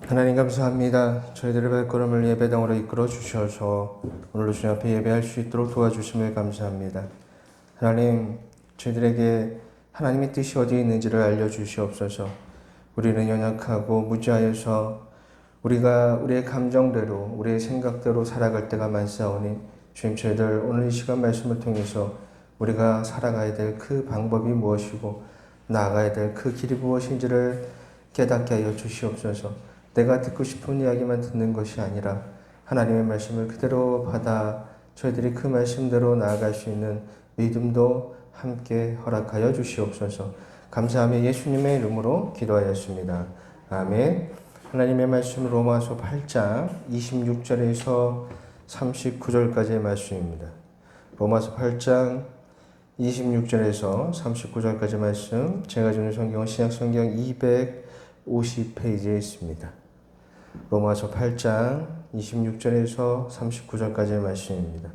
하나님 감사합니다. 저희들의 발걸음을 예배당으로 이끌어 주셔서 오늘도 주님 앞에 예배할 수 있도록 도와주심을 감사합니다. 하나님, 저희들에게 하나님의 뜻이 어디에 있는지를 알려주시옵소서. 우리는 연약하고 무지하여서 우리가 우리의 감정대로 우리의 생각대로 살아갈 때가 많사오니 주님, 저희들 오늘 이 시간 말씀을 통해서 우리가 살아가야 될 그 방법이 무엇이고 나아가야 될 그 길이 무엇인지를 깨닫게 하여 주시옵소서. 내가 듣고 싶은 이야기만 듣는 것이 아니라 하나님의 말씀을 그대로 받아 저희들이 그 말씀대로 나아갈 수 있는 믿음도 함께 허락하여 주시옵소서. 감사하며 예수님의 이름으로 기도하였습니다. 아멘. 하나님의 말씀 로마서 8장 26절에서 39절까지의 말씀입니다. 로마서 8장 26절에서 39절까지 말씀, 제가 주는 성경은 신약성경 250페이지에 있습니다. 로마서 8장 26절에서 39절까지의 말씀입니다.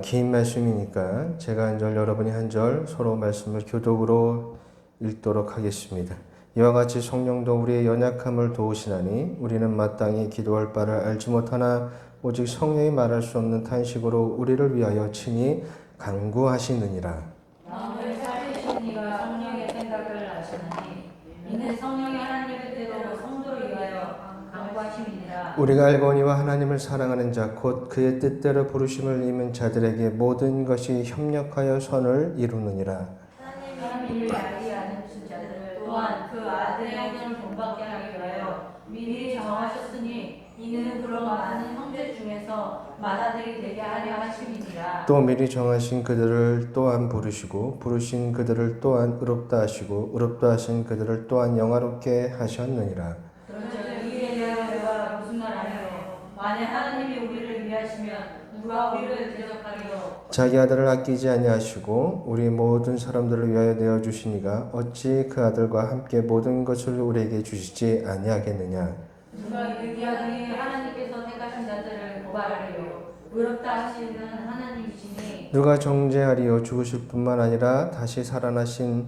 긴 말씀이니까 제가 한 절, 여러분이 한 절 서로 말씀을 교독으로 읽도록 하겠습니다. 이와 같이 성령도 우리의 연약함을 도우시나니 우리는 마땅히 기도할 바를 알지 못하나 오직 성령이 말할 수 없는 탄식으로 우리를 위하여 친히 간구하시느니라. 마음을 살피신 이가 성령의 생각을 아시나니 이는 성령이 하나님의 뜻대로 성도를 위하여 간구하심이니라. 우리가 알거니와 하나님을 사랑하는 자 곧 그의 뜻대로 부르심을 입은 자들에게 모든 것이 협력하여 선을 이루느니라. 하나님을 알지 않은 자들을 또한 그 아들의 형을 본받게 하기 위하여 미리 정하셨으니 이는 그런 많은 형제 중에서 맏아들이 되게 하려 하심이니라. 또 미리 정하신 그들을 또한 부르시고 부르신 그들을 또한 의롭다 하시고 의롭다 하신 그들을 또한 영화롭게 하셨느니라. 그런즉 이에 대하여 내가 무슨 말 하리요? 만약 하나님이 우리를 위하시면 누가 우리를 대적하리요? 자기 아들을 아끼지 아니하시고 우리 모든 사람들을 위하여 내어 주시니가 어찌 그 아들과 함께 모든 것을 우리에게 주시지 아니하겠느냐. 누가 이르기하니 하나님께서 택하신 자들을 고발하리요? 의롭다 하시는 하나님이시니 누가 정죄하리요? 죽으실 뿐만 아니라 다시 살아나신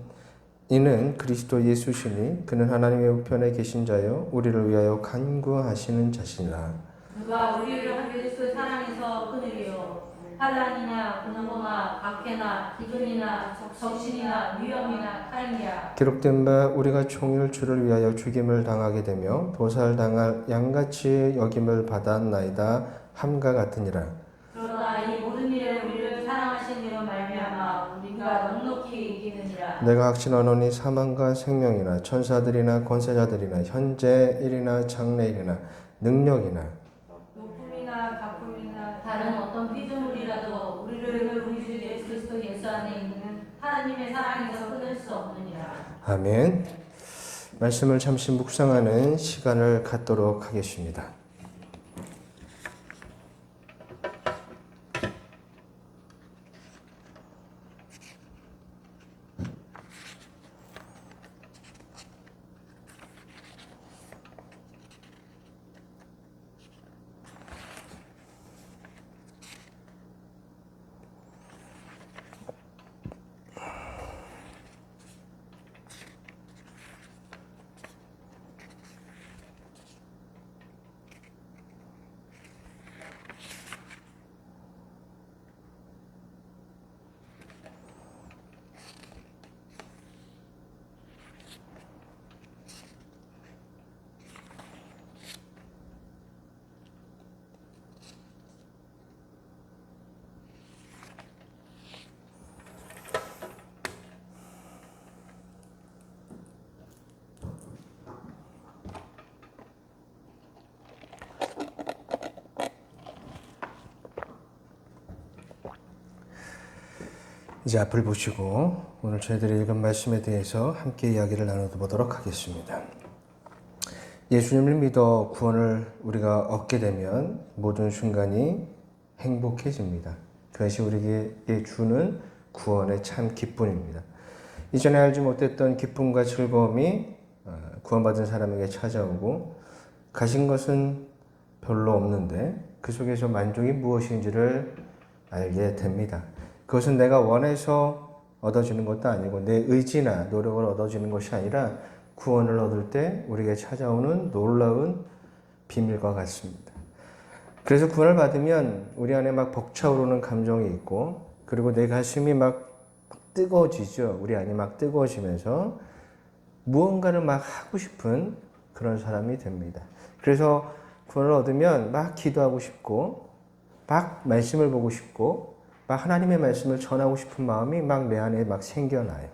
이는 그리스도 예수시니 그는 하나님의 우편에 계신 자요 우리를 위하여 간구하시는 자시니라. 누가 우리를 한 그리스도 사랑해서 끊으리요? 환난이나 고난이나 박해나 기근이나 적신이나 위험이나 칼이라. 기록된 바 우리가 종일 주를 위하여 죽임을 당하게 되며 도살당할 양같이 여김을 받았나이다 함과 같으니라. 그러나 이 모든 일에 우리를 사랑하신 이로 말미암아 우리가 넉넉히 이기느니라. 내가 확신하노니 사망과 생명이나 천사들이나 권세자들이나 현재 일이나 장래일이나 능력이나 높음이나 가품이나 다른 어떤 피조물이라도 우리를 우리 주 예수 그리스도 예수 안에 있는 하나님의 사랑에서 끊을 수 없느니라. 아멘. 말씀을 잠시 묵상하는 시간을 갖도록 하겠습니다. 이제 앞을 보시고 오늘 저희들이 읽은 말씀에 대해서 함께 이야기를 나눠보도록 하겠습니다. 예수님을 믿어 구원을 우리가 얻게 되면 모든 순간이 행복해집니다. 그것이 우리에게 주는 구원의 참 기쁨입니다. 이전에 알지 못했던 기쁨과 즐거움이 구원받은 사람에게 찾아오고 가진 것은 별로 없는데 그 속에서 만족이 무엇인지를 알게 됩니다. 그것은 내가 원해서 얻어지는 것도 아니고 내 의지나 노력을 얻어지는 것이 아니라 구원을 얻을 때 우리에게 찾아오는 놀라운 비밀과 같습니다. 그래서 구원을 받으면 우리 안에 막 벅차오르는 감정이 있고, 그리고 내 가슴이 막 뜨거워지죠. 우리 안이 막 뜨거워지면서 무언가를 막 하고 싶은 그런 사람이 됩니다. 그래서 구원을 얻으면 막 기도하고 싶고, 막 말씀을 보고 싶고, 막 하나님의 말씀을 전하고 싶은 마음이 막 내 안에 막 생겨나요.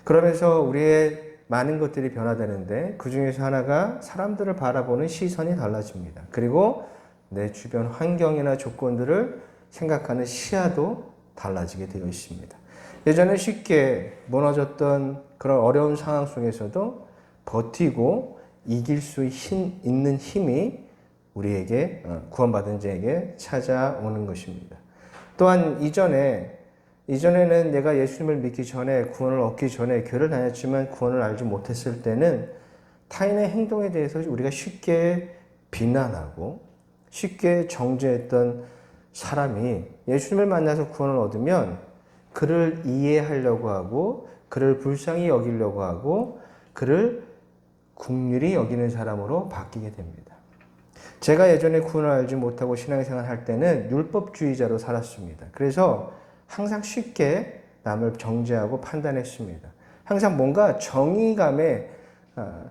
그러면서 우리의 많은 것들이 변화되는데, 그 중에서 하나가 사람들을 바라보는 시선이 달라집니다. 그리고 내 주변 환경이나 조건들을 생각하는 시야도 달라지게 되어 있습니다. 예전에 쉽게 무너졌던 그런 어려운 상황 속에서도 버티고 이길 수 있는 힘이 우리에게, 구원받은 자에게 찾아오는 것입니다. 또한 이전에는 내가 예수님을 믿기 전에, 구원을 얻기 전에 교회를 다녔지만 구원을 알지 못했을 때는 타인의 행동에 대해서 우리가 쉽게 비난하고 쉽게 정죄했던 사람이 예수님을 만나서 구원을 얻으면 그를 이해하려고 하고, 그를 불쌍히 여기려고 하고, 그를 긍휼히 여기는 사람으로 바뀌게 됩니다. 제가 예전에 구원을 알지 못하고 신앙생활 할 때는 율법주의자로 살았습니다. 그래서 항상 쉽게 남을 정죄하고 판단했습니다. 항상 뭔가 정의감에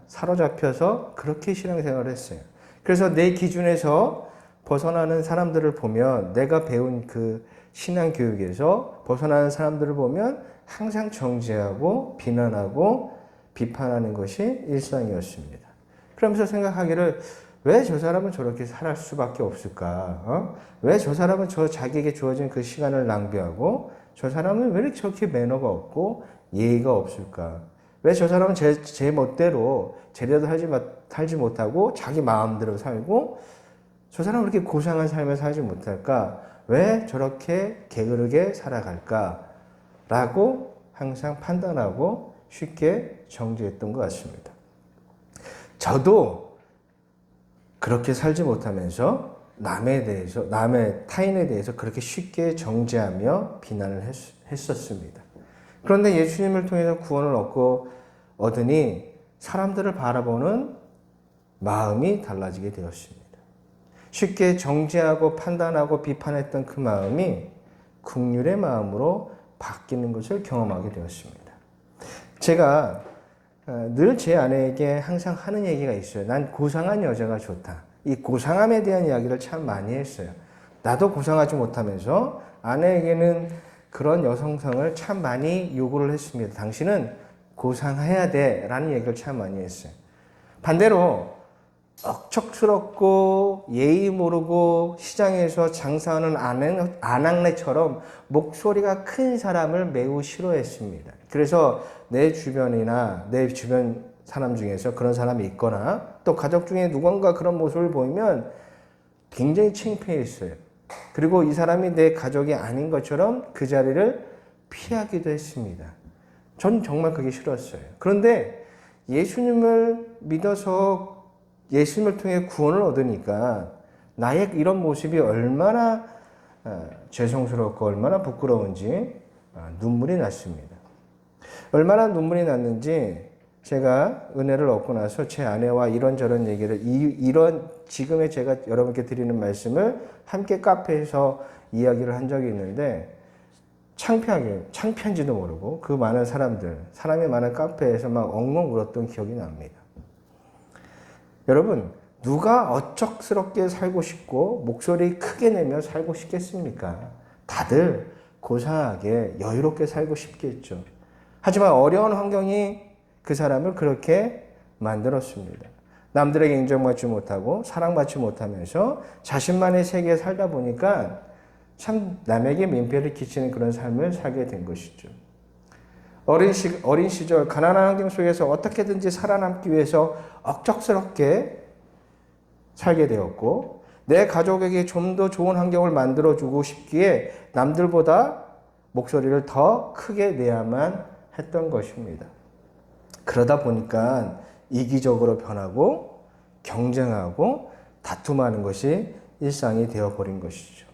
사로잡혀서 그렇게 신앙생활을 했어요. 그래서 내 기준에서 벗어나는 사람들을 보면, 내가 배운 그 신앙교육에서 벗어나는 사람들을 보면 항상 정죄하고 비난하고 비판하는 것이 일상이었습니다. 그러면서 생각하기를, 왜 저 사람은 저렇게 살 수밖에 없을까? 왜 저 사람은 자기에게 주어진 그 시간을 낭비하고, 저 사람은 왜 이렇게 저렇게 매너가 없고 예의가 없을까? 왜 저 사람은 제 멋대로 제대로 살지 못하고 자기 마음대로 살고, 저 사람은 그렇게 고상한 삶을 살지 못할까? 왜 저렇게 게으르게 살아갈까? 라고 항상 판단하고 쉽게 정죄했던 것 같습니다. 저도 그렇게 살지 못하면서 타인에 대해서 그렇게 쉽게 정죄하며 비난을 했었습니다. 그런데 예수님을 통해서 구원을 얻으니 사람들을 바라보는 마음이 달라지게 되었습니다. 쉽게 정죄하고 판단하고 비판했던 그 마음이 긍휼의 마음으로 바뀌는 것을 경험하게 되었습니다. 제가 늘 제 아내에게 항상 하는 얘기가 있어요. 난 고상한 여자가 좋다. 이 고상함에 대한 이야기를 참 많이 했어요. 나도 고상하지 못하면서 아내에게는 그런 여성성을 참 많이 요구를 했습니다. 당신은 고상해야 돼 라는 얘기를 참 많이 했어요. 반대로 억척스럽고 예의 모르고 시장에서 장사하는 아낙네처럼 목소리가 큰 사람을 매우 싫어했습니다. 그래서 내 주변 사람 중에서 그런 사람이 있거나 또 가족 중에 누군가 그런 모습을 보이면 굉장히 창피했어요. 그리고 이 사람이 내 가족이 아닌 것처럼 그 자리를 피하기도 했습니다. 전 정말 그게 싫었어요. 그런데 예수님을 믿어서 예수님을 통해 구원을 얻으니까 나의 이런 모습이 얼마나 죄송스럽고 얼마나 부끄러운지 눈물이 났습니다. 얼마나 눈물이 났는지 제가 은혜를 얻고 나서 제 아내와 이런저런 얘기를, 지금의 제가 여러분께 드리는 말씀을 함께 카페에서 이야기를 한 적이 있는데, 창피한지도 모르고 그 많은 사람이 많은 카페에서 막 엉엉 울었던 기억이 납니다. 여러분, 누가 어쩍스럽게 살고 싶고 목소리 크게 내며 살고 싶겠습니까? 다들 고상하게 여유롭게 살고 싶겠죠. 하지만 어려운 환경이 그 사람을 그렇게 만들었습니다. 남들에게 인정받지 못하고 사랑받지 못하면서 자신만의 세계에 살다 보니까 참 남에게 민폐를 끼치는 그런 삶을 살게 된 것이죠. 어린 시절 가난한 환경 속에서 어떻게든지 살아남기 위해서 억척스럽게 살게 되었고, 내 가족에게 좀 더 좋은 환경을 만들어주고 싶기에 남들보다 목소리를 더 크게 내야만 했던 것입니다. 그러다 보니까 이기적으로 변하고 경쟁하고 다툼하는 것이 일상이 되어버린 것이죠.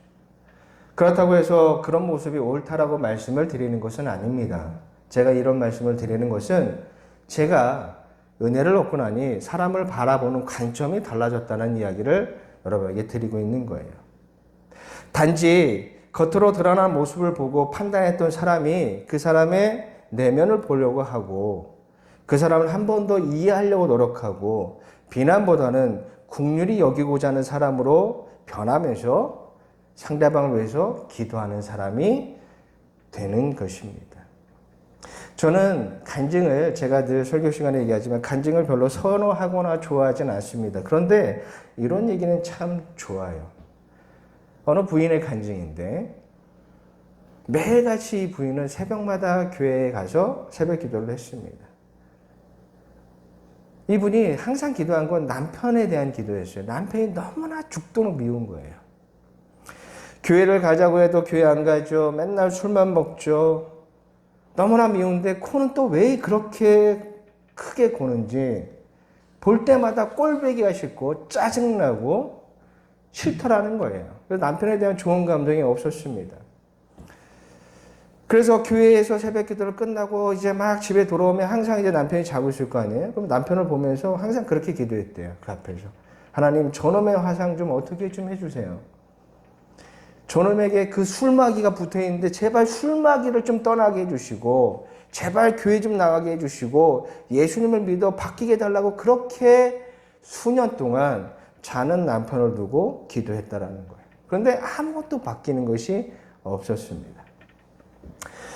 그렇다고 해서 그런 모습이 옳다라고 말씀을 드리는 것은 아닙니다. 제가 이런 말씀을 드리는 것은 제가 은혜를 얻고 나니 사람을 바라보는 관점이 달라졌다는 이야기를 여러분에게 드리고 있는 거예요. 단지 겉으로 드러난 모습을 보고 판단했던 사람이 그 사람의 내면을 보려고 하고 그 사람을 한 번 더 이해하려고 노력하고 비난보다는 긍휼히 여기고자 하는 사람으로 변하면서 상대방을 위해서 기도하는 사람이 되는 것입니다. 저는 간증을 제가 늘 설교 시간에 얘기하지만 간증을 별로 선호하거나 좋아하진 않습니다. 그런데 이런 얘기는 참 좋아요. 어느 부인의 간증인데 매일같이 이 부인은 새벽마다 교회에 가서 새벽 기도를 했습니다. 이분이 항상 기도한 건 남편에 대한 기도였어요. 남편이 너무나 죽도록 미운 거예요. 교회를 가자고 해도 교회 안 가죠. 맨날 술만 먹죠. 너무나 미운데 코는 또 왜 그렇게 크게 고는지 볼 때마다 꼴보기가 싫고 짜증나고 싫더라는 거예요. 그래서 남편에 대한 좋은 감정이 없었습니다. 그래서 교회에서 새벽 기도를 끝나고 이제 막 집에 돌아오면 항상 이제 남편이 자고 있을 거 아니에요? 그럼 남편을 보면서 항상 그렇게 기도했대요. 그 앞에서. 하나님, 저놈의 화상 좀 어떻게 좀 해주세요. 저놈에게 그 술마귀가 붙어 있는데 제발 술마귀를 좀 떠나게 해주시고 제발 교회 좀 나가게 해주시고 예수님을 믿어 바뀌게 해달라고 그렇게 수년 동안 자는 남편을 두고 기도했다라는 거예요. 그런데 아무것도 바뀌는 것이 없었습니다.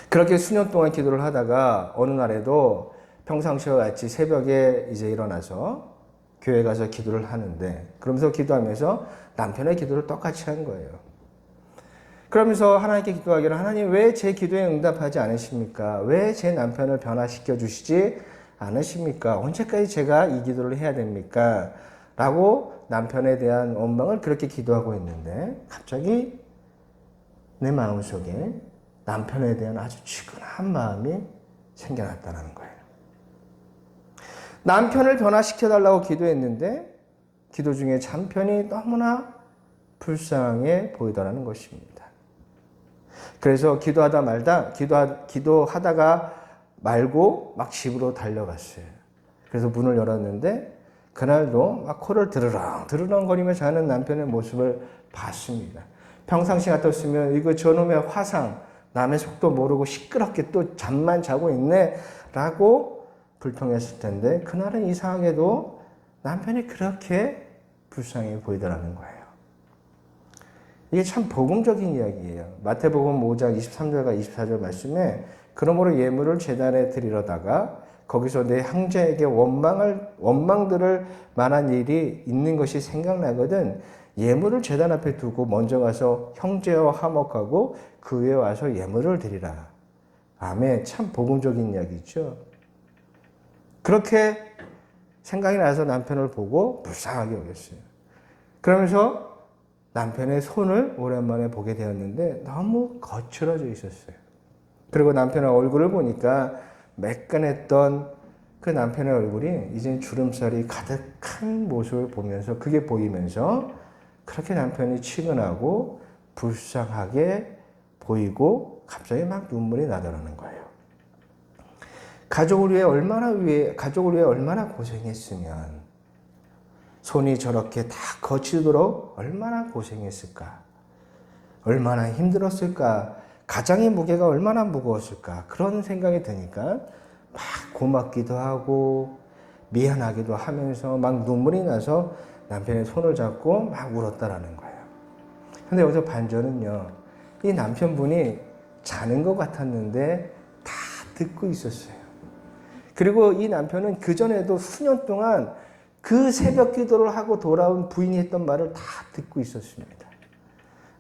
그렇게 수년 동안 기도를 하다가 어느 날에도 평상시와 같이 새벽에 이제 일어나서 교회 가서 기도를 하는데 그러면서 기도하면서 남편의 기도를 똑같이 한 거예요. 그러면서 하나님께 기도하기를 하나님 왜 제 기도에 응답하지 않으십니까? 왜 제 남편을 변화시켜 주시지 않으십니까? 언제까지 제가 이 기도를 해야 됩니까? 라고 남편에 대한 원망을 그렇게 기도하고 있는데 갑자기 내 마음속에 남편에 대한 아주 측은한 마음이 생겨났다는 거예요. 남편을 변화시켜달라고 기도했는데 기도 중에 남편이 너무나 불쌍해 보이더라는 것입니다. 그래서 기도하다가 말고 막 집으로 달려갔어요. 그래서 문을 열었는데 그날도 막 코를 드르렁거리며 자는 남편의 모습을 봤습니다. 평상시 같았으면 이거 저놈의 화상 남의 속도 모르고 시끄럽게 또 잠만 자고 있네 라고 불평했을 텐데 그날은 이상하게도 남편이 그렇게 불쌍해 보이더라는 거예요. 이게 참 복음적인 이야기예요. 마태복음 5장 23절과 24절 말씀에 그러므로 예물을 제단에 드리러다가 거기서 내 형제에게 원망들을 만한 일이 있는 것이 생각나거든 예물을 제단 앞에 두고 먼저 가서 형제와 화목하고 그 후에 와서 예물을 드리라. 아멘. 참 복음적인 이야기죠. 그렇게 생각이 나서 남편을 보고 불쌍하게 여겼어요. 그러면서 남편의 손을 오랜만에 보게 되었는데 너무 거칠어져 있었어요. 그리고 남편의 얼굴을 보니까 매끈했던 그 남편의 얼굴이 이젠 주름살이 가득한 모습을 보면서 그게 보이면서 그렇게 남편이 치근하고 불쌍하게 보이고 갑자기 막 눈물이 나더라는 거예요. 가족을 위해 얼마나 고생했으면 손이 저렇게 다 거치도록 얼마나 고생했을까? 얼마나 힘들었을까? 가장의 무게가 얼마나 무거웠을까? 그런 생각이 드니까 막 고맙기도 하고 미안하기도 하면서 막 눈물이 나서 남편의 손을 잡고 막 울었다라는 거예요. 근데 여기서 반전은요. 이 남편분이 자는 것 같았는데 다 듣고 있었어요. 그리고 이 남편은 그전에도 수년 동안 그 새벽 기도를 하고 돌아온 부인이 했던 말을 다 듣고 있었습니다.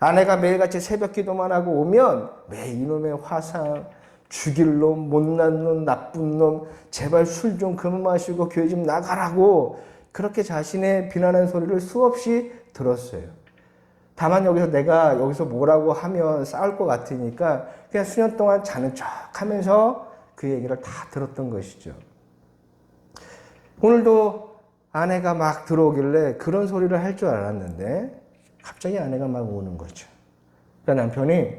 아내가 매일같이 새벽 기도만 하고 오면 왜 이놈의 화상, 죽일 놈, 못난 놈, 나쁜 놈, 제발 술 좀 그만 마시고 교회 좀 나가라고 그렇게 자신의 비난하는 소리를 수없이 들었어요. 다만 내가 여기서 뭐라고 하면 싸울 것 같으니까 그냥 수년 동안 자는 척 하면서 그 얘기를 다 들었던 것이죠. 오늘도 아내가 막 들어오길래 그런 소리를 할 줄 알았는데 갑자기 아내가 막 우는 거죠. 그러니까 남편이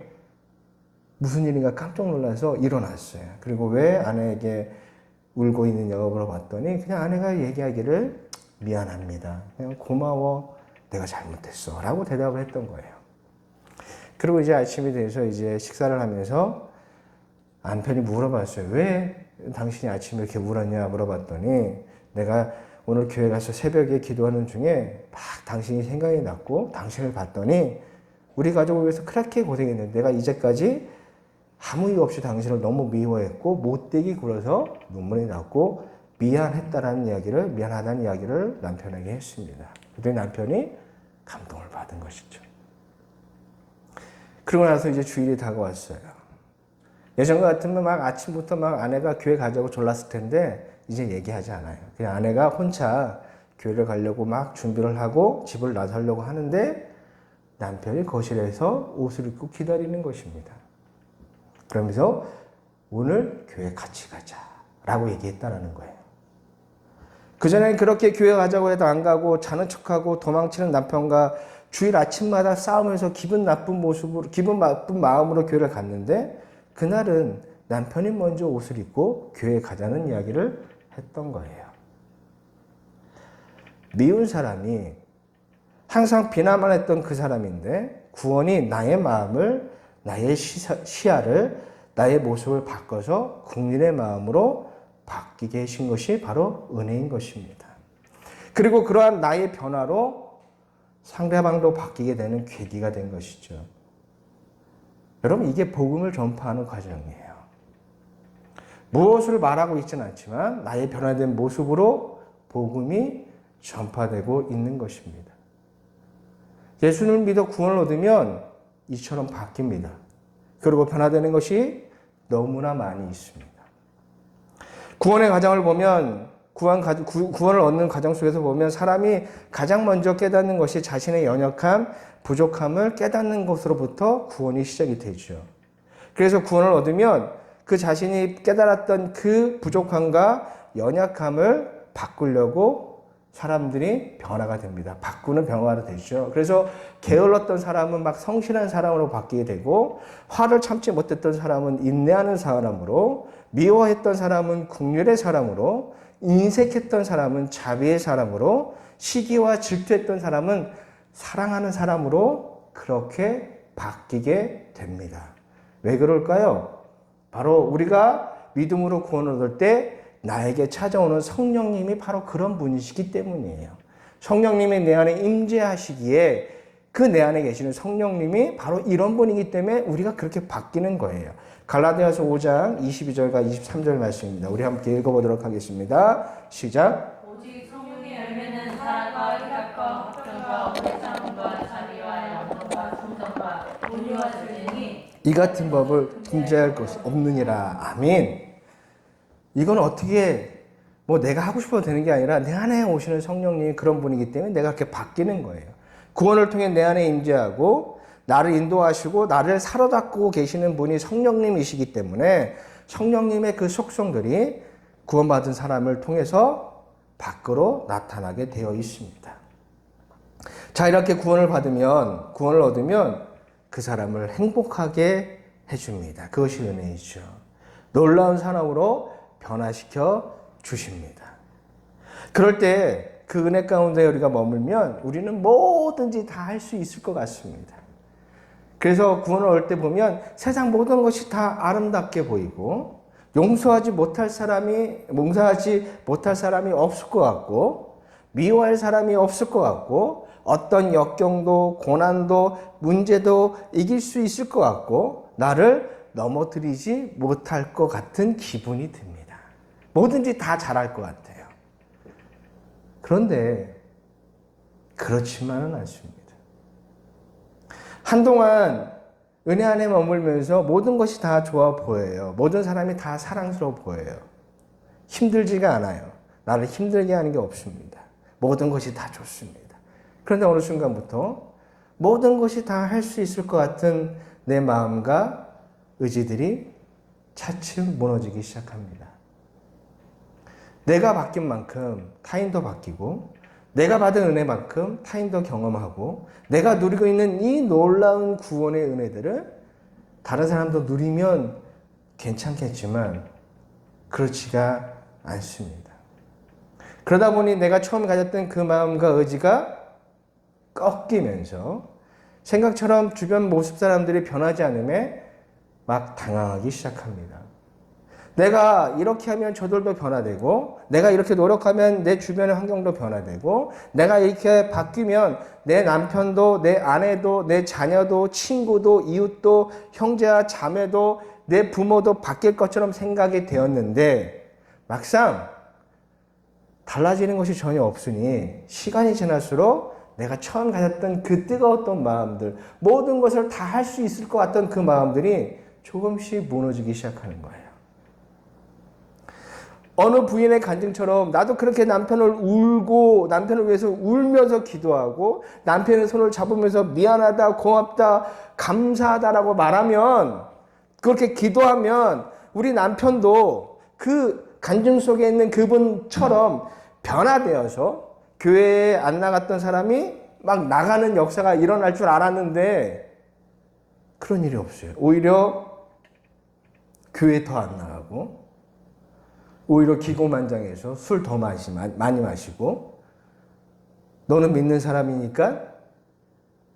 무슨 일인가 깜짝 놀라서 일어났어요. 그리고 왜 아내에게 울고 있느냐고 물어봤더니 그냥 아내가 얘기하기를 미안합니다. 그냥 고마워. 내가 잘못했어. 라고 대답을 했던 거예요. 그리고 이제 아침이 돼서 이제 식사를 하면서 남편이 물어봤어요. 왜 당신이 아침에 이렇게 울었냐 물어봤더니 내가 오늘 교회 가서 새벽에 기도하는 중에 막 당신이 생각이 났고 당신을 봤더니 우리 가족을 위해서 그렇게 고생했는데 내가 이제까지 아무 이유 없이 당신을 너무 미워했고 못되게 굴어서 눈물이 났고 미안하다는 이야기를 남편에게 했습니다. 그랬더니 남편이 감동을 받은 것이죠. 그러고 나서 이제 주일이 다가왔어요. 예전과 같으면 막 아침부터 막 아내가 교회 가자고 졸랐을 텐데 이제 얘기하지 않아요. 그냥 아내가 혼자 교회를 가려고 막 준비를 하고 집을 나서려고 하는데 남편이 거실에서 옷을 입고 기다리는 것입니다. 그러면서 오늘 교회 같이 가자 라고 얘기했다는 거예요. 그전엔 그렇게 교회 가자고 해도 안 가고 자는 척하고 도망치는 남편과 주일 아침마다 싸우면서 기분 나쁜 마음으로 교회를 갔는데 그날은 남편이 먼저 옷을 입고 교회에 가자는 이야기를 했던 거예요. 미운 사람이 항상 비난만 했던 그 사람인데 구원이 나의 마음을, 나의 시야를, 나의 모습을 바꿔서 국민의 마음으로 바뀌게 하신 것이 바로 은혜인 것입니다. 그리고 그러한 나의 변화로 상대방도 바뀌게 되는 계기가 된 것이죠. 여러분, 이게 복음을 전파하는 과정이에요. 무엇을 말하고 있지는 않지만 나의 변화된 모습으로 복음이 전파되고 있는 것입니다. 예수를 믿어 구원을 얻으면 이처럼 바뀝니다. 그리고 변화되는 것이 너무나 많이 있습니다. 구원의 과정을 보면 구원을 얻는 과정 속에서 보면 사람이 가장 먼저 깨닫는 것이 자신의 연약함, 부족함을 깨닫는 것으로부터 구원이 시작이 되죠. 그래서 구원을 얻으면 그 자신이 깨달았던 그 부족함과 연약함을 바꾸려고 사람들이 변화가 됩니다. 바꾸는 변화가 되죠. 그래서 게을렀던 사람은 막 성실한 사람으로 바뀌게 되고 화를 참지 못했던 사람은 인내하는 사람으로 미워했던 사람은 긍휼의 사람으로 인색했던 사람은 자비의 사람으로 시기와 질투했던 사람은 사랑하는 사람으로 그렇게 바뀌게 됩니다. 왜 그럴까요? 바로 우리가 믿음으로 구원을 얻을 때 나에게 찾아오는 성령님이 바로 그런 분이시기 때문이에요. 성령님이 내 안에 임재하시기에 그 내 안에 계시는 성령님이 바로 이런 분이기 때문에 우리가 그렇게 바뀌는 거예요. 갈라디아서 5장 22절과 23절 말씀입니다. 우리 함께 읽어보도록 하겠습니다. 시작. 오직 성령의 열매는 사랑과 희락과 걱정과 오래참음과 자비와 양선과 충성과 온유와 절제니 이 같은 법을 통제할 것이 없느니라. 아멘. 이건 어떻게 내가 하고 싶어도 되는 게 아니라 내 안에 오시는 성령님이 그런 분이기 때문에 내가 그렇게 바뀌는 거예요. 구원을 통해 내 안에 임재하고 나를 인도하시고 나를 사로잡고 계시는 분이 성령님이시기 때문에 성령님의 그 속성들이 구원받은 사람을 통해서 밖으로 나타나게 되어 있습니다. 자, 이렇게 구원을 얻으면 그 사람을 행복하게 해줍니다. 그것이 은혜이죠. 놀라운 사람으로 변화시켜 주십니다. 그럴 때 그 은혜 가운데 우리가 머물면 우리는 뭐든지 다 할 수 있을 것 같습니다. 그래서 구원을 얻을 때 보면 세상 모든 것이 다 아름답게 보이고 용서하지 못할 사람이 없을 것 같고 미워할 사람이 없을 것 같고 어떤 역경도 고난도 문제도 이길 수 있을 것 같고 나를 넘어뜨리지 못할 것 같은 기분이 듭니다. 뭐든지 다 잘할 것 같아요. 그런데 그렇지만은 않습니다. 한동안 은혜 안에 머물면서 모든 것이 다 좋아 보여요. 모든 사람이 다 사랑스러워 보여요. 힘들지가 않아요. 나를 힘들게 하는 게 없습니다. 모든 것이 다 좋습니다. 그런데 어느 순간부터 모든 것이 다 할 수 있을 것 같은 내 마음과 의지들이 차츰 무너지기 시작합니다. 내가 바뀐 만큼 타인도 바뀌고 내가 받은 은혜만큼 타인도 경험하고 내가 누리고 있는 이 놀라운 구원의 은혜들을 다른 사람도 누리면 괜찮겠지만 그렇지가 않습니다. 그러다 보니 내가 처음 가졌던 그 마음과 의지가 꺾이면서 생각처럼 주변 모습 사람들이 변하지 않음에 막 당황하기 시작합니다. 내가 이렇게 하면 저들도 변화되고, 내가 이렇게 노력하면 내 주변의 환경도 변화되고, 내가 이렇게 바뀌면 내 남편도, 내 아내도, 내 자녀도, 친구도, 이웃도, 형제와 자매도, 내 부모도 바뀔 것처럼 생각이 되었는데, 막상 달라지는 것이 전혀 없으니 시간이 지날수록 내가 처음 가졌던 그 뜨거웠던 마음들, 모든 것을 다 할 수 있을 것 같던 그 마음들이 조금씩 무너지기 시작하는 거예요. 어느 부인의 간증처럼 나도 그렇게 남편을 울고 남편을 위해서 울면서 기도하고 남편의 손을 잡으면서 미안하다, 고맙다, 감사하다라고 말하면, 그렇게 기도하면 우리 남편도 그 간증 속에 있는 그분처럼 변화되어서 교회에 안 나갔던 사람이 막 나가는 역사가 일어날 줄 알았는데 그런 일이 없어요. 오히려 교회 더 안 나가고, 오히려 기고만장해서 술 더 많이 마시고, 너는 믿는 사람이니까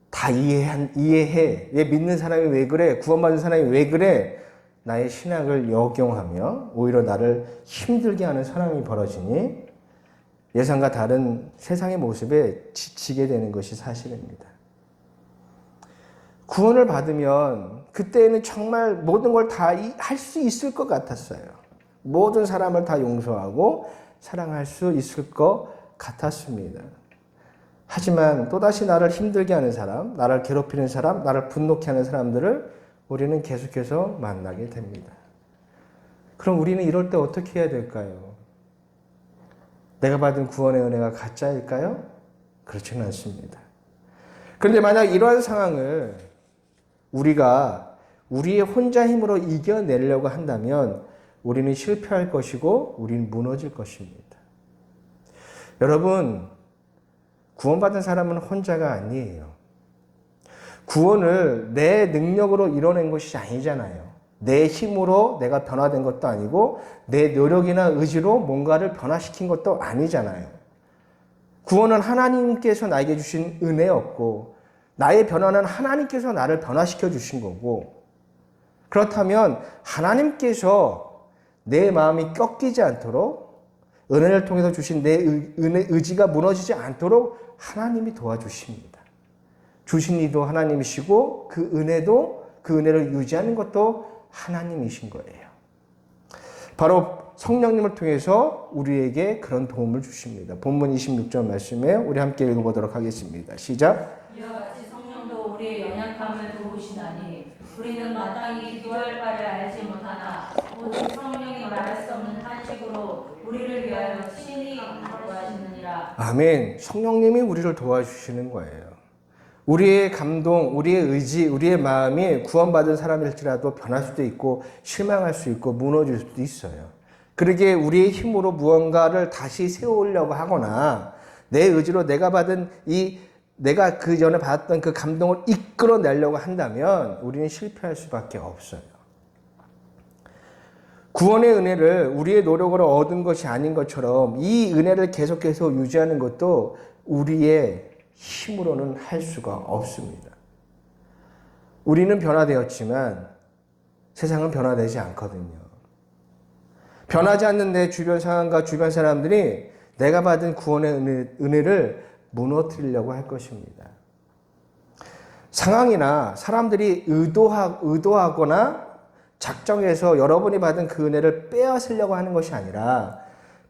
다 이해해. 얘 믿는 사람이 왜 그래? 구원받은 사람이 왜 그래? 나의 신학을 역용하며 오히려 나를 힘들게 하는 사람이 벌어지니 예상과 다른 세상의 모습에 지치게 되는 것이 사실입니다. 구원을 받으면 그때는 정말 모든 걸 다 할 수 있을 것 같았어요. 모든 사람을 다 용서하고 사랑할 수 있을 것 같았습니다. 하지만 또다시 나를 힘들게 하는 사람, 나를 괴롭히는 사람, 나를 분노케 하는 사람들을 우리는 계속해서 만나게 됩니다. 그럼 우리는 이럴 때 어떻게 해야 될까요? 내가 받은 구원의 은혜가 가짜일까요? 그렇지는 않습니다. 그런데 만약 이러한 상황을 우리가 우리의 혼자 힘으로 이겨내려고 한다면 우리는 실패할 것이고 우리는 무너질 것입니다. 여러분, 구원받은 사람은 혼자가 아니에요. 구원을 내 능력으로 이뤄낸 것이 아니잖아요. 내 힘으로 내가 변화된 것도 아니고 내 노력이나 의지로 뭔가를 변화시킨 것도 아니잖아요. 구원은 하나님께서 나에게 주신 은혜였고 나의 변화는 하나님께서 나를 변화시켜 주신 거고, 그렇다면 하나님께서 내 마음이 꺾이지 않도록 은혜를 통해서 주신 내 의지가 무너지지 않도록 하나님이 도와주십니다. 주신 이도 하나님이시고 그 은혜를 유지하는 것도 하나님이신 거예요. 바로 성령님을 통해서 우리에게 그런 도움을 주십니다. 본문 26절 말씀에 우리 함께 읽어보도록 하겠습니다. 시작. 이와 같이 성령도 우리의 연약함을 도우시나니 우리는 마땅히 기도할 바를 알지 못하나 오직 성령이 말할 수 없는 탄식으로 우리를 위하여 친히 기도하시느니라. 아멘. 성령님이 우리를 도와주시는 거예요. 우리의 감동, 우리의 의지, 우리의 마음이 구원받은 사람일지라도 변할 수도 있고 실망할 수 있고 무너질 수도 있어요. 그러기에 우리의 힘으로 무언가를 다시 세우려고 하거나 내 의지로 내가 그 전에 받았던 그 감동을 이끌어내려고 한다면 우리는 실패할 수밖에 없어요. 구원의 은혜를 우리의 노력으로 얻은 것이 아닌 것처럼 이 은혜를 계속해서 유지하는 것도 우리의 힘으로는 할 수가 없습니다. 우리는 변화되었지만 세상은 변화되지 않거든요. 변하지 않는 내 주변 상황과 주변 사람들이 내가 받은 구원의 은혜를 무너뜨리려고 할 것입니다. 상황이나 사람들이 의도하거나 작정해서 여러분이 받은 그 은혜를 빼앗으려고 하는 것이 아니라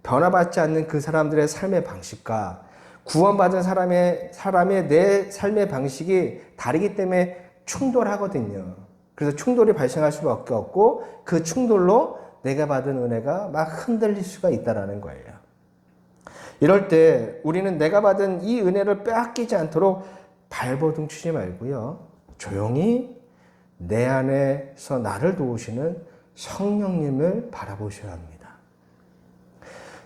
변화받지 않는 그 사람들의 삶의 방식과 구원받은 사람의 내 삶의 방식이 다르기 때문에 충돌하거든요. 그래서 충돌이 발생할 수밖에 없고 그 충돌로 내가 받은 은혜가 막 흔들릴 수가 있다는 거예요. 이럴 때 우리는 내가 받은 이 은혜를 빼앗기지 않도록 발버둥 치지 말고요. 조용히 내 안에서 나를 도우시는 성령님을 바라보셔야 합니다.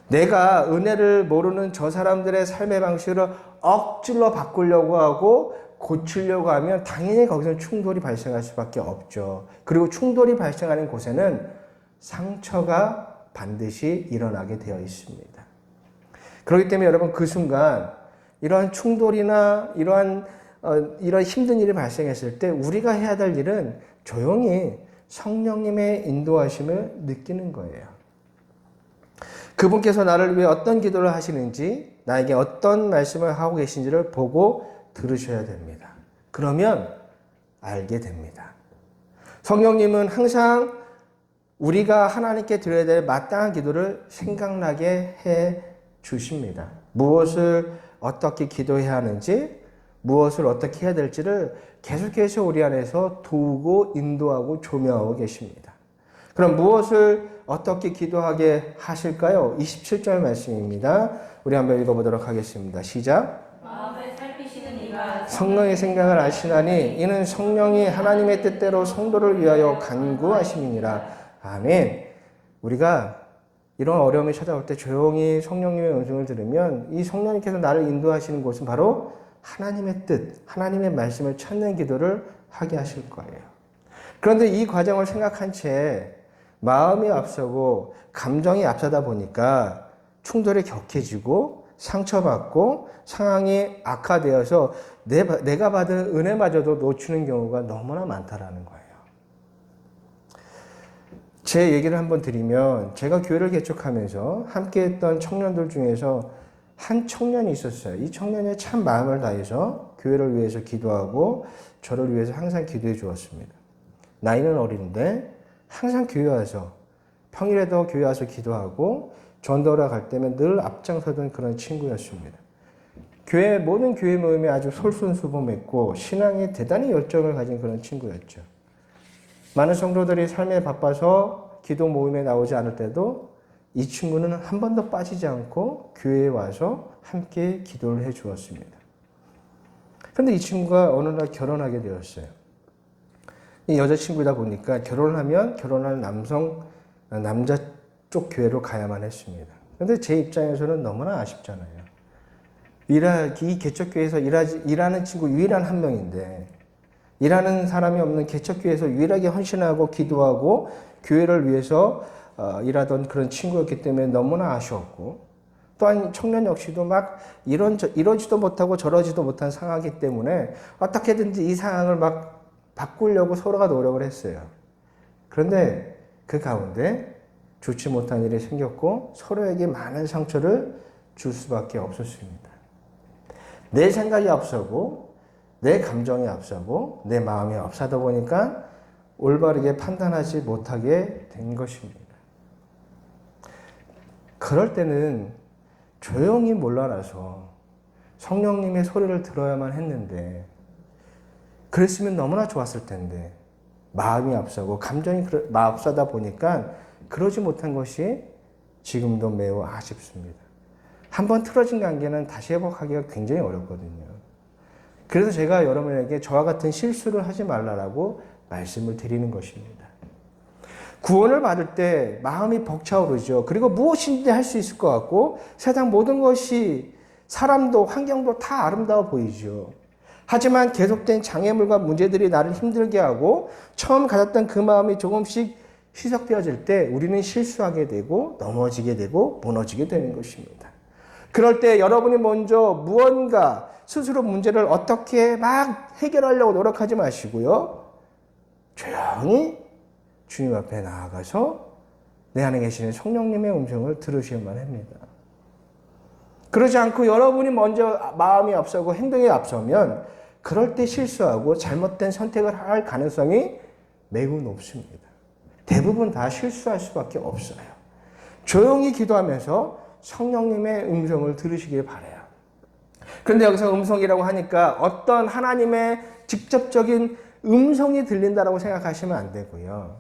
내가 은혜를 모르는 저 사람들의 삶의 방식을 억지로 바꾸려고 하고 고치려고 하면 당연히 거기서 충돌이 발생할 수밖에 없죠. 그리고 충돌이 발생하는 곳에는 상처가 반드시 일어나게 되어 있습니다. 그렇기 때문에 여러분 그 순간 이러한 충돌이나 이러한 힘든 일이 발생했을 때 우리가 해야 될 일은 조용히 성령님의 인도하심을 느끼는 거예요. 그분께서 나를 위해 어떤 기도를 하시는지, 나에게 어떤 말씀을 하고 계신지를 보고 들으셔야 됩니다. 그러면 알게 됩니다. 성령님은 항상 우리가 하나님께 드려야 될 마땅한 기도를 생각나게 해 주십니다. 무엇을 어떻게 기도해야 하는지, 무엇을 어떻게 해야 될지를 계속해서 우리 안에서 도우고 인도하고 조명하고 계십니다. 그럼 무엇을 어떻게 기도하게 하실까요? 27절 말씀입니다. 우리 한번 읽어보도록 하겠습니다. 시작. 마음을 살피시는 이가 성령의 생각을 아시나니 이는 성령이 하나님의 뜻대로 성도를 위하여 간구하심이니라. 아멘. 우리가 이런 어려움이 찾아올 때 조용히 성령님의 음성을 들으면 이 성령님께서 나를 인도하시는 곳은 바로 하나님의 뜻, 하나님의 말씀을 찾는 기도를 하게 하실 거예요. 그런데 이 과정을 생각한 채 마음이 앞서고 감정이 앞서다 보니까 충돌이 격해지고 상처받고 상황이 악화되어서 내가 받은 은혜마저도 놓치는 경우가 너무나 많다라는 거예요. 제 얘기를 한번 드리면 제가 교회를 개척하면서 함께했던 청년들 중에서 한 청년이 있었어요. 이 청년이 참 마음을 다해서 교회를 위해서 기도하고 저를 위해서 항상 기도해 주었습니다. 나이는 어린데 항상 교회 와서 평일에도 교회 와서 기도하고 전도하러 갈 때면 늘 앞장서던 그런 친구였습니다. 모든 교회 모임에 아주 솔선수범했고 신앙에 대단히 열정을 가진 그런 친구였죠. 많은 성도들이 삶에 바빠서 기도 모임에 나오지 않을 때도 이 친구는 한 번도 빠지지 않고 교회에 와서 함께 기도를 해 주었습니다. 그런데 이 친구가 어느 날 결혼하게 되었어요. 이 여자친구이다 보니까 결혼하면 결혼할 남자 쪽 교회로 가야만 했습니다. 그런데 제 입장에서는 너무나 아쉽잖아요. 이 개척교회에서 일하는 친구 유일한 한 명인데 일하는 사람이 없는 개척교회에서 유일하게 헌신하고 기도하고 교회를 위해서 일하던 그런 친구였기 때문에 너무나 아쉬웠고 또한 청년 역시도 막 이러지도 못하고 저러지도 못한 상황이기 때문에 어떻게든지 이 상황을 막 바꾸려고 서로가 노력을 했어요. 그런데 그 가운데 좋지 못한 일이 생겼고 서로에게 많은 상처를 줄 수밖에 없었습니다. 내 생각이 앞서고 내 감정이 앞서고 내 마음이 앞서다 보니까 올바르게 판단하지 못하게 된 것입니다. 그럴 때는 조용히 몰라라서 성령님의 소리를 들어야만 했는데 그랬으면 너무나 좋았을 텐데 마음이 앞서고 감정이 앞서다 보니까 그러지 못한 것이 지금도 매우 아쉽습니다. 한번 틀어진 관계는 다시 회복하기가 굉장히 어렵거든요. 그래서 제가 여러분에게 저와 같은 실수를 하지 말라라고 말씀을 드리는 것입니다. 구원을 받을 때 마음이 벅차오르죠. 그리고 무엇인지 할 수 있을 것 같고 세상 모든 것이 사람도 환경도 다 아름다워 보이죠. 하지만 계속된 장애물과 문제들이 나를 힘들게 하고 처음 가졌던 그 마음이 조금씩 희석되어질 때 우리는 실수하게 되고 넘어지게 되고 무너지게 되는 것입니다. 그럴 때 여러분이 먼저 무언가 스스로 문제를 어떻게 막 해결하려고 노력하지 마시고요. 조용히 주님 앞에 나아가서 내 안에 계시는 성령님의 음성을 들으셔야만 합니다. 그러지 않고 여러분이 먼저 마음이 앞서고 행동이 앞서면 그럴 때 실수하고 잘못된 선택을 할 가능성이 매우 높습니다. 대부분 다 실수할 수밖에 없어요. 조용히 기도하면서 성령님의 음성을 들으시길 바라요. 그런데 여기서 음성이라고 하니까 어떤 하나님의 직접적인 음성이 들린다라고 생각하시면 안 되고요.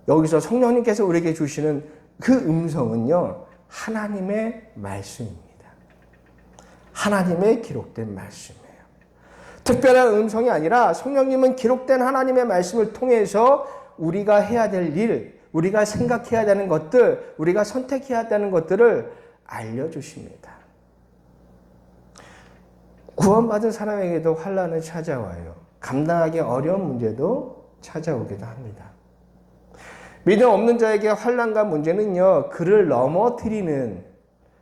여기서 성령님께서 우리에게 주시는 그 음성은요, 하나님의 말씀입니다. 하나님의 기록된 말씀이에요. 특별한 음성이 아니라 성령님은 기록된 하나님의 말씀을 통해서 우리가 해야 될 일, 우리가 생각해야 되는 것들, 우리가 선택해야 되는 것들을 알려주십니다. 구원받은 사람에게도 환난은 찾아와요. 감당하기 어려운 문제도 찾아오기도 합니다. 믿음 없는 자에게 환난과 문제는요, 그를 넘어뜨리는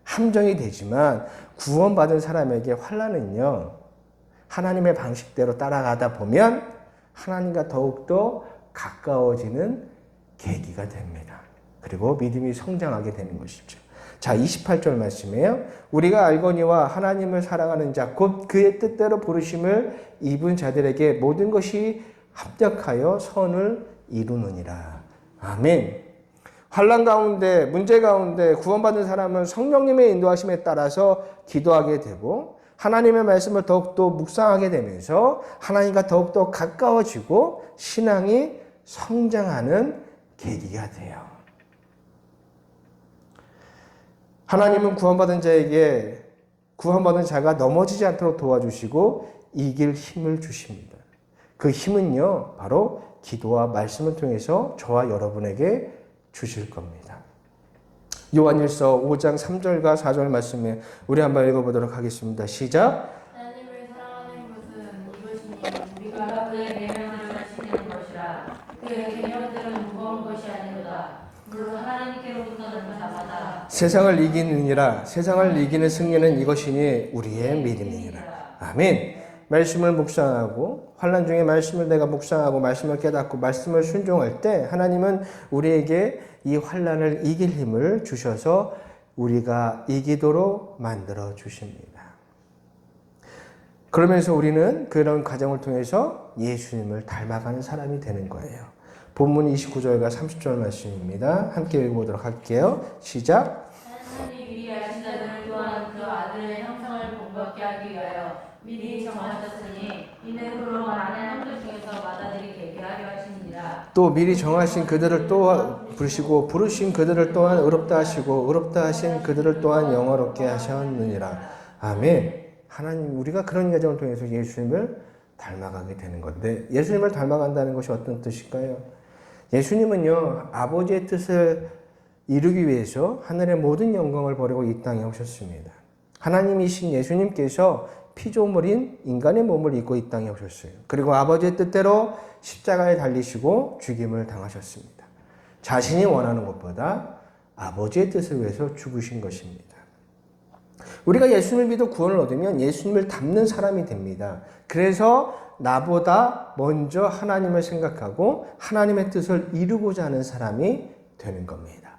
함정이 되지만 구원받은 사람에게 환난은요, 하나님의 방식대로 따라가다 보면 하나님과 더욱더 가까워지는 계기가 됩니다. 그리고 믿음이 성장하게 되는 것이죠. 자, 28절 말씀이에요. 우리가 알거니와 하나님을 사랑하는 자, 곧 그의 뜻대로 부르심을 입은 자들에게 모든 것이 합력하여 선을 이루느니라. 아멘. 환난 가운데, 문제 가운데 구원받은 사람은 성령님의 인도하심에 따라서 기도하게 되고 하나님의 말씀을 더욱더 묵상하게 되면서 하나님과 더욱더 가까워지고 신앙이 성장하는 계기가 돼요. 하나님은 구원받은 자가 넘어지지 않도록 도와주시고 이길 힘을 주십니다. 그 힘은요, 바로 기도와 말씀을 통해서 저와 여러분에게 주실 겁니다. 요한일서 5장 3절과 4절 말씀에 우리 한번 읽어보도록 하겠습니다. 시작. 하나님을 사랑하는 것은 이것이니 우리가 그의 계명을 지키는 것이라. 그의 계명들은 무거운 것이 아니로다. 물론 하나님께로부터 난 자마다 세상을 이기느니라. 세상을 이기는 승리는 이것이니 우리의 믿음이니라. 아멘. 말씀을 묵상하고 환난 중에 말씀을 내가 묵상하고 말씀을 깨닫고 말씀을 순종할 때 하나님은 우리에게 이 환난을 이길 힘을 주셔서 우리가 이기도록 만들어 주십니다. 그러면서 우리는 그런 과정을 통해서 예수님을 닮아가는 사람이 되는 거예요. 본문 29절과 30절 말씀입니다. 함께 읽어보도록 할게요. 시작. 하나님이 미리 아신 자들을 또한 그 아들의 형상을 본받게 하기 위하여 미리 정하셨으니 이는 그로 많은 형제 중에서 맏아들이 되게 하려 하시니라. 또 미리 정하신 그들을 또 부르시고 부르신 그들을 또한 의롭다 하시고 의롭다 하신 그들을 또한 영화롭게 하셨느니라. 아멘. 하나님, 우리가 그런 과정을 통해서 예수님을 닮아가게 되는 건데, 예수님을 닮아간다는 것이 어떤 뜻일까요? 예수님은요, 아버지의 뜻을 이루기 위해서 하늘의 모든 영광을 버리고 이 땅에 오셨습니다. 하나님이신 예수님께서 피조물인 인간의 몸을 입고 이 땅에 오셨어요. 그리고 아버지의 뜻대로 십자가에 달리시고 죽임을 당하셨습니다. 자신이 원하는 것보다 아버지의 뜻을 위해서 죽으신 것입니다. 우리가 예수님을 믿어 구원을 얻으면 예수님을 닮는 사람이 됩니다. 그래서 나보다 먼저 하나님을 생각하고 하나님의 뜻을 이루고자 하는 사람이 되는 겁니다.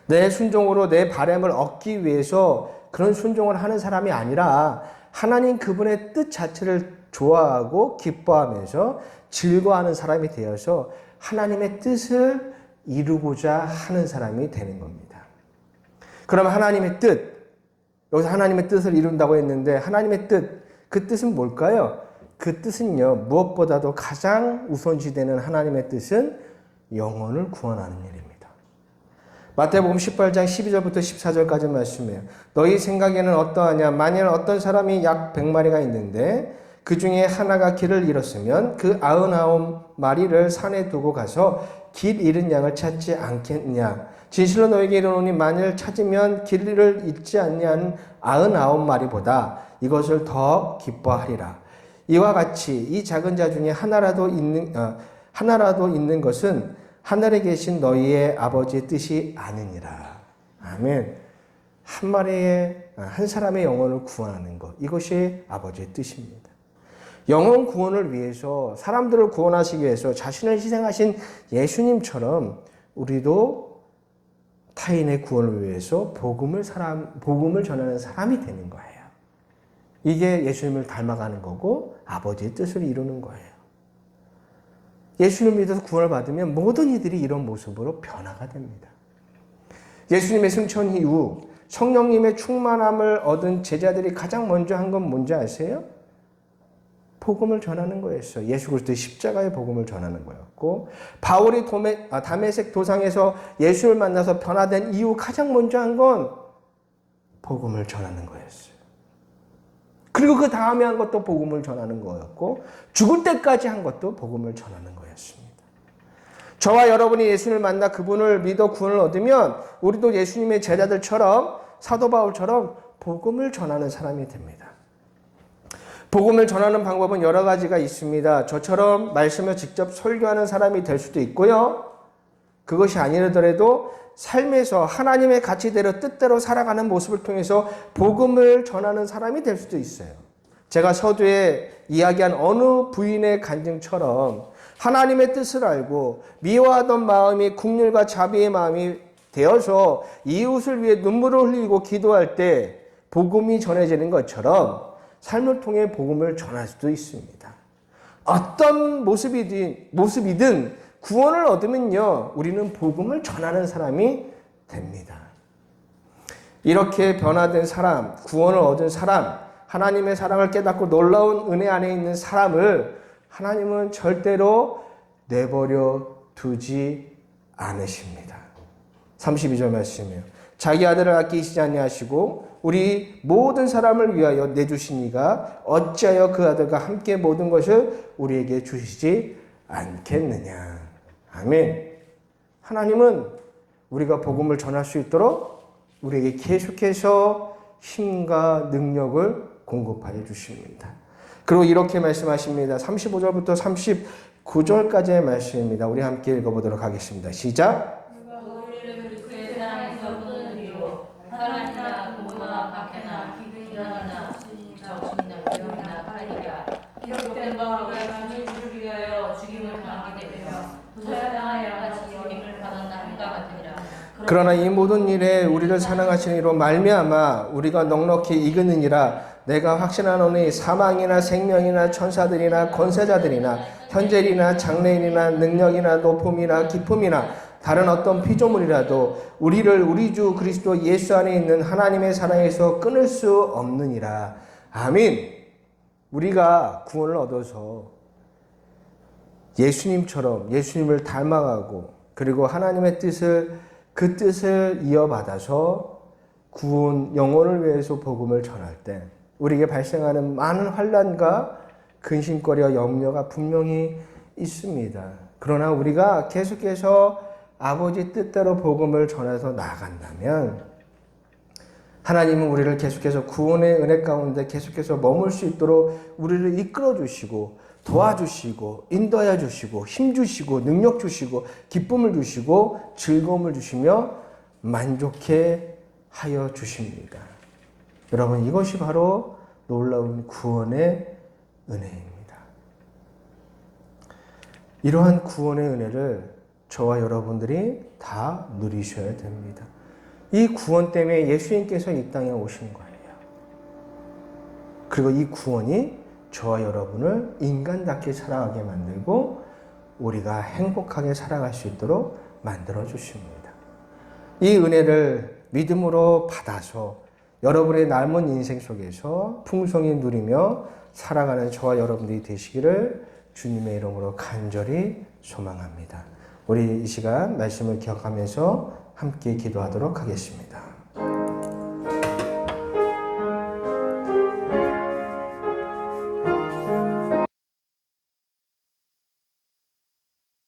내 순종으로 내 바람을 얻기 위해서 그런 순종을 하는 사람이 아니라 하나님 그분의 뜻 자체를 좋아하고 기뻐하면서 즐거워하는 사람이 되어서 하나님의 뜻을 이루고자 하는 사람이 되는 겁니다. 그럼 하나님의 뜻, 여기서 하나님의 뜻을 이룬다고 했는데 하나님의 뜻, 그 뜻은 뭘까요? 그 뜻은요, 무엇보다도 가장 우선시되는 하나님의 뜻은 영혼을 구원하는 일입니다. 마태복음 18장 12절부터 14절까지 말씀이에요. 너희 생각에는 어떠하냐? 만일 어떤 사람이 약 100마리가 있는데 그 중에 하나가 길을 잃었으면 그 99마리를 산에 두고 가서 길 잃은 양을 찾지 않겠느냐? 진실로 너에게 이르노니 만일 찾으면 길을 잃지 아니한 99마리보다 이것을 더 기뻐하리라. 이와 같이 이 작은 자 중에 하나라도 있는 것은 하늘에 계신 너희의 아버지의 뜻이 아니니라. 아멘. 한 사람의 영혼을 구원하는 것, 이것이 아버지의 뜻입니다. 영혼 구원을 위해서, 사람들을 구원하시기 위해서 자신을 희생하신 예수님처럼 우리도 타인의 구원을 위해서 복음을 전하는 사람이 되는 거예요. 이게 예수님을 닮아가는 거고 아버지의 뜻을 이루는 거예요. 예수님을 믿어서 구원을 받으면 모든 이들이 이런 모습으로 변화가 됩니다. 예수님의 승천 이후 성령님의 충만함을 얻은 제자들이 가장 먼저 한 건 뭔지 아세요? 복음을 전하는 거였어요. 예수 그리스도의 십자가의 복음을 전하는 거였고, 바울이 다메섹 도상에서 예수를 만나서 변화된 이후 가장 먼저 한 건 복음을 전하는 거였어요. 그리고 그 다음에 한 것도 복음을 전하는 거였고, 죽을 때까지 한 것도 복음을 전하는 거였습니다. 저와 여러분이 예수님을 만나 그분을 믿어 구원을 얻으면 우리도 예수님의 제자들처럼, 사도 바울처럼 복음을 전하는 사람이 됩니다. 복음을 전하는 방법은 여러 가지가 있습니다. 저처럼 말씀을 직접 설교하는 사람이 될 수도 있고요. 그것이 아니더라도 삶에서 하나님의 가치대로 뜻대로 살아가는 모습을 통해서 복음을 전하는 사람이 될 수도 있어요. 제가 서두에 이야기한 어느 부인의 간증처럼 하나님의 뜻을 알고 미워하던 마음이 국률과 자비의 마음이 되어서 이웃을 위해 눈물을 흘리고 기도할 때 복음이 전해지는 것처럼 삶을 통해 복음을 전할 수도 있습니다. 어떤 모습이든 구원을 얻으면요, 우리는 복음을 전하는 사람이 됩니다. 이렇게 변화된 사람, 구원을 얻은 사람, 하나님의 사랑을 깨닫고 놀라운 은혜 안에 있는 사람을 하나님은 절대로 내버려 두지 않으십니다. 32절 말씀이에요. 자기 아들을 아끼시지 아니하시고 우리 모든 사람을 위하여 내주시니가 어찌하여 그 아들과 함께 모든 것을 우리에게 주시지 않겠느냐. 아멘. 하나님은 우리가 복음을 전할 수 있도록 우리에게 계속해서 힘과 능력을 공급하여 주십니다. 그리고 이렇게 말씀하십니다. 35절부터 39절까지의 말씀입니다. 우리 함께 읽어보도록 하겠습니다. 시작. 그러나 이 모든 일에 우리를 사랑하시는 이로 말미암아 우리가 넉넉히 이기느니라. 내가 확신하노니 사망이나 생명이나 천사들이나 권세자들이나 현재이나 장래이나 능력이나 높음이나 깊음이나 다른 어떤 피조물이라도 우리를 우리 주 그리스도 예수 안에 있는 하나님의 사랑에서 끊을 수 없느니라. 아멘. 우리가 구원을 얻어서 예수님처럼 예수님을 닮아가고 그리고 하나님의 그 뜻을 이어받아서 구원 영혼을 위해서 복음을 전할 때 우리에게 발생하는 많은 환난과 근심거리와 염려가 분명히 있습니다. 그러나 우리가 계속해서 아버지 뜻대로 복음을 전해서 나아간다면 하나님은 우리를 계속해서 구원의 은혜 가운데 계속해서 머물 수 있도록 우리를 이끌어 주시고 도와주시고 인도해 주시고 힘 주시고 능력 주시고 기쁨을 주시고 즐거움을 주시며 만족해 하여 주십니다. 여러분, 이것이 바로 놀라운 구원의 은혜입니다. 이러한 구원의 은혜를 저와 여러분들이 다 누리셔야 됩니다. 이 구원 때문에 예수님께서 이 땅에 오신 거예요. 그리고 이 구원이 저와 여러분을 인간답게 살아가게 만들고 우리가 행복하게 살아갈 수 있도록 만들어 주십니다. 이 은혜를 믿음으로 받아서 여러분의 남은 인생 속에서 풍성히 누리며 살아가는 저와 여러분들이 되시기를 주님의 이름으로 간절히 소망합니다. 우리 이 시간 말씀을 기억하면서 함께 기도하도록 하겠습니다.